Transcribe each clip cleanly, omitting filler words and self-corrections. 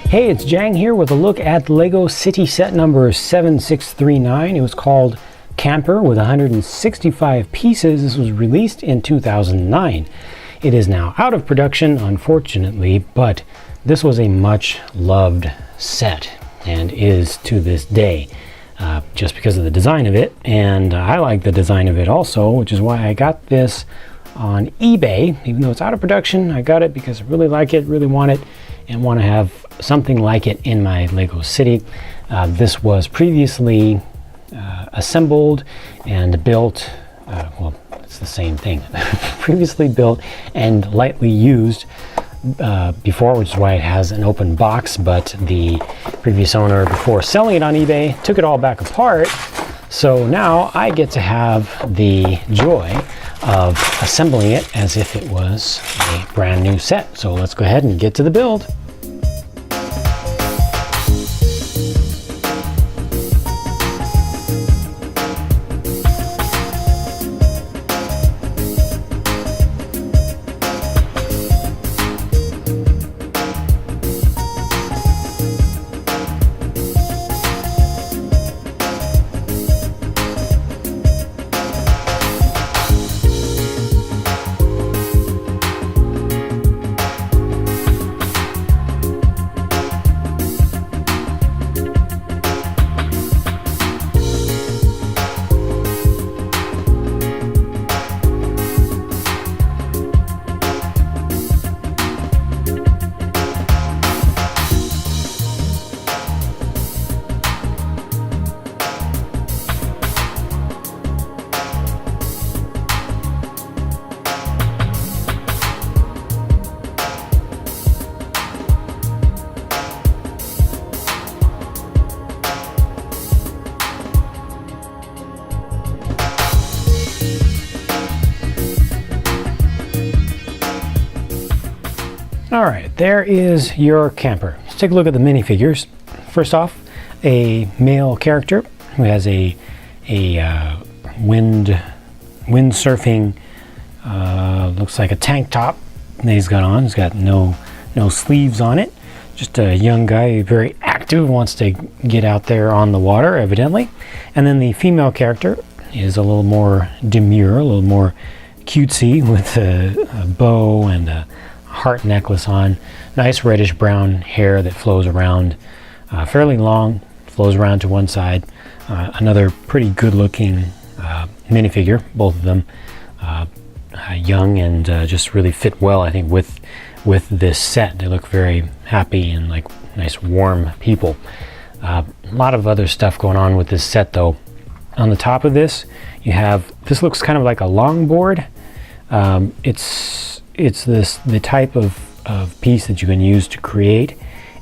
Hey, it's Jang here with a look at LEGO City set number 7639. It was called Camper with 165 pieces. This was released in 2009. It is now out of production, unfortunately, but this was a much loved set and is to this day, just because of the design of it. And I like the design of it also, which is why I got this on eBay. Even though it's out of production, I got it because I really like it, really want it, and want to have something like it in my LEGO City. This was previously assembled and built, well, it's the same thing. Previously built and lightly used before, which is why it has an open box, but the previous owner, before selling it on eBay, took it all back apart. So now I get to have the joy of assembling it as if it was a brand new set. So let's go ahead and get to the build. All right, there is your camper. Let's take a look at the minifigures. First off, a male character who has a windsurfing, looks like a tank top that he's got on. He's got no sleeves on it. Just a young guy, very active, wants to get out there on the water, evidently. And then the female character is a little more demure, a little more cutesy, with a bow and a heart necklace on. Nice reddish brown hair that flows around, fairly long, flows around to one side. Another pretty good looking minifigure, both of them young and just really fit well, I think, with this set. They look very happy and like nice warm people. A lot of other stuff going on with this set though. On the top of this you have, this looks kind of like a longboard. It's the type of piece that you can use to create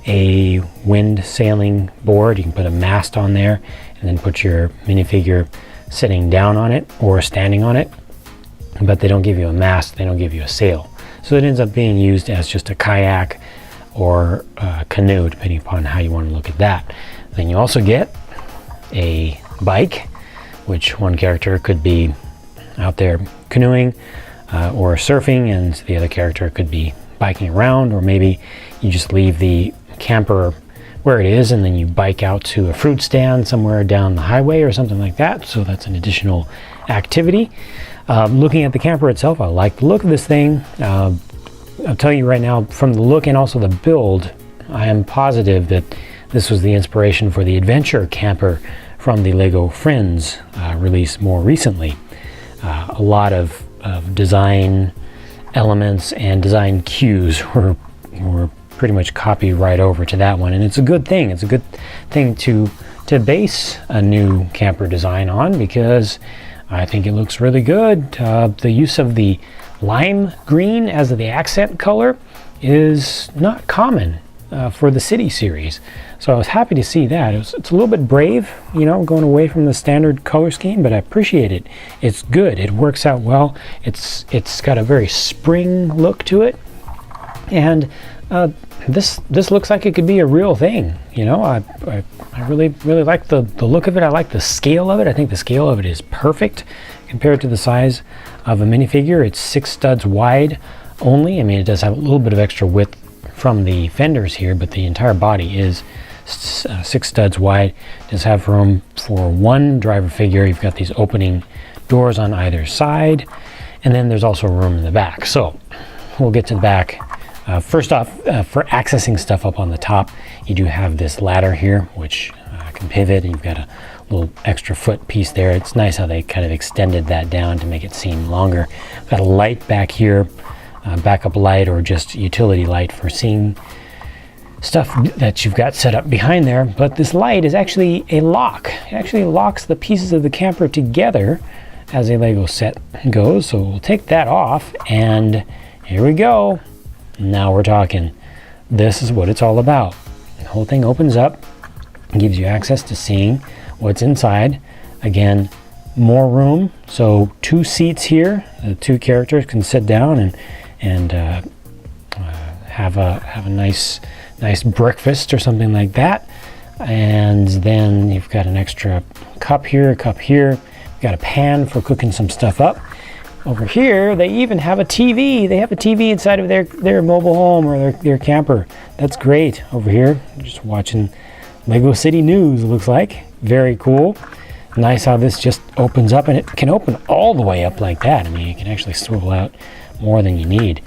a wind sailing board. You can put a mast on there and then put your minifigure sitting down on it or standing on it, but they don't give you a mast, they don't give you a sail. So it ends up being used as just a kayak or a canoe, depending upon how you want to look at that. Then you also get a bike, which one character could be out there canoeing or surfing, and the other character could be biking around, or maybe you just leave the camper where it is and then you bike out to a fruit stand somewhere down the highway or something like that. So that's an additional activity. Looking at the camper itself, I like the look of this thing. I'll tell you right now, from the look and also the build, I am positive that this was the inspiration for the adventure camper from the LEGO Friends release more recently. A lot of design elements and design cues were pretty much copied right over to that one, and it's a good thing. It's a good thing to base a new camper design on, because I think it looks really good. The use of the lime green as the accent color is not common for the City series, so I was happy to see that. It's a little bit brave, you know, going away from the standard color scheme, but I appreciate it. It's good. It works out well. It's got a very spring look to it, and this looks like it could be a real thing. You know, I really like the look of it. I like the scale of it. I think the scale of it is perfect compared to the size of a minifigure. It's 6 studs wide only. I mean, it does have a little bit of extra width from the fenders here, but the entire body is 6 studs wide. Does have room for one driver figure. You've got these opening doors on either side, and then there's also room in the back. So we'll get to the back. First off, for accessing stuff up on the top, you do have this ladder here, which can pivot, and you've got a little extra foot piece there. It's nice how they kind of extended that down to make it seem longer. Got a light back here, backup light or just utility light for seeing stuff that you've got set up behind there. But this light is actually a lock. It actually locks the pieces of the camper together as a Lego set goes. So we'll take that off, and here we go. Now we're talking. This is what it's all about. The whole thing opens up and gives you access to seeing what's inside. Again, more room. So 2 seats here. The 2 characters can sit down and have a nice breakfast or something like that. And then you've got an extra cup here, a cup here. You've got a pan for cooking some stuff up. Over here, they even have a TV. They have a TV inside of their mobile home or their camper. That's great. Over here, just watching Lego City News, it looks like. Very cool. Nice how this just opens up, and it can open all the way up like that. I mean, you can actually swivel out more than you need.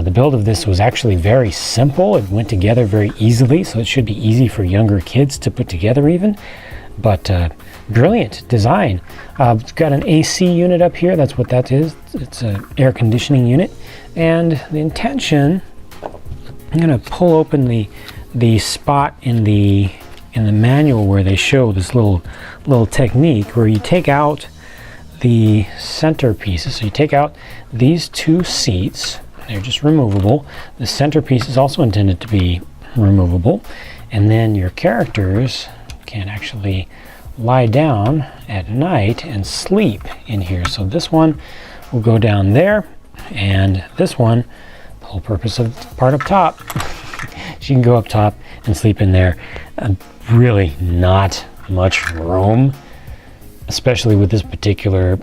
The build of this was actually very simple. It went together very easily, so it should be easy for younger kids to put together even. But brilliant design. It's got an AC unit up here. That's what that is. It's an air conditioning unit. And the intention, I'm going to pull open the spot in the manual where they show this little technique where you take out the center pieces. So you take out these 2 seats. They're just removable. The center piece is also intended to be removable. And then your characters can actually lie down at night and sleep in here. So this one will go down there, and this one, the whole purpose of the part up top, she can go up top and sleep in there. Really not much room, especially with this particular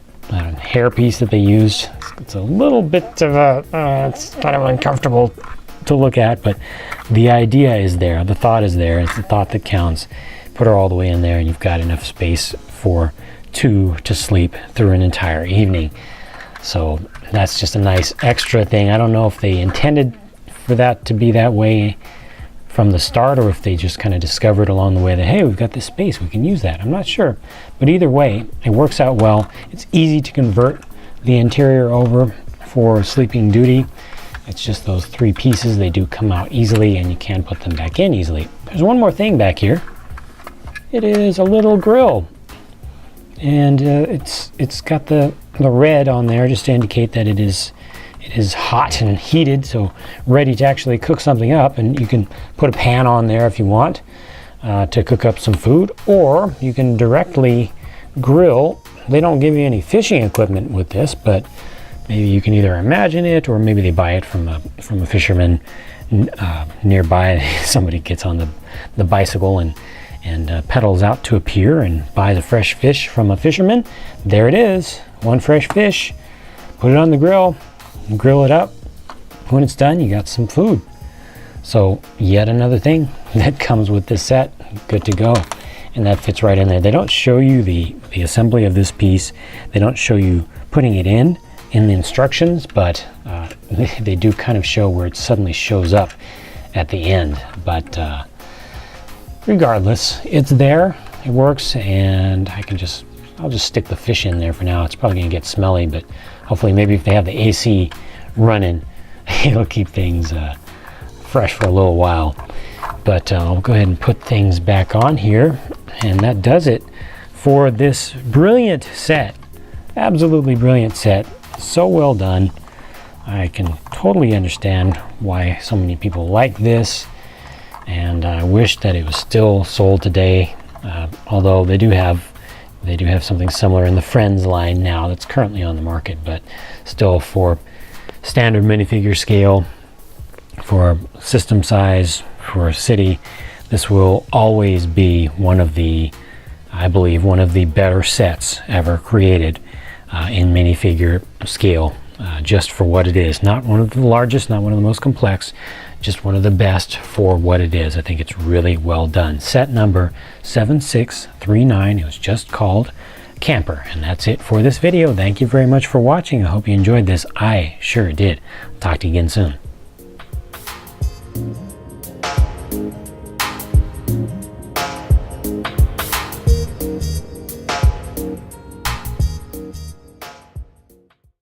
hair piece that they used. It's a little bit of it's kind of uncomfortable to look at, but the idea is there. The thought is there. It's the thought that counts. Put her all the way in there, and you've got enough space for 2 to sleep through an entire evening. So that's just a nice extra thing. I don't know if they intended for that to be that way from the start, or if they just kind of discovered along the way that, hey, we've got this space, we can use that. I'm not sure. But either way, it works out well. It's easy to convert the interior over for sleeping duty. It's just those 3 pieces. They do come out easily, and you can put them back in easily. There's one more thing back here. It is a little grill, and it's got the red on there just to indicate that it is hot and heated, so ready to actually cook something up. And you can put a pan on there if you want to cook up some food, or you can directly grill. They don't give you any fishing equipment with this, but maybe you can either imagine it, or maybe they buy it from a fisherman nearby. Somebody gets on the bicycle and pedals out to a pier and buys a fresh fish from a fisherman. There it is, one fresh fish. Put it on the grill, grill it up. When it's done, you got some food. So yet another thing that comes with this set. Good to go. And that fits right in there. They don't show you the assembly of this piece. They don't show you putting it in the instructions, but they do kind of show where it suddenly shows up at the end. But regardless, it's there, it works, and I'll just stick the fish in there for now. It's probably gonna get smelly, but hopefully maybe if they have the AC running, it'll keep things fresh for a little while. But I'll go ahead and put things back on here, and that does it for this brilliant set. Absolutely brilliant set. So well done. I can totally understand why so many people like this, and I wish that it was still sold today. Although they do have something similar in the Friends line now that's currently on the market, but still for standard minifigure scale, for system size, for a city, this will always be I believe one of the better sets ever created in minifigure scale. just for what it is. Not one of the largest, not one of the most complex, just one of the best for what it is. I think it's really well done. Set number 7639. It was just called Camper. And that's it for this video. Thank you very much for watching. I hope you enjoyed this. I sure did. Talk to you again soon.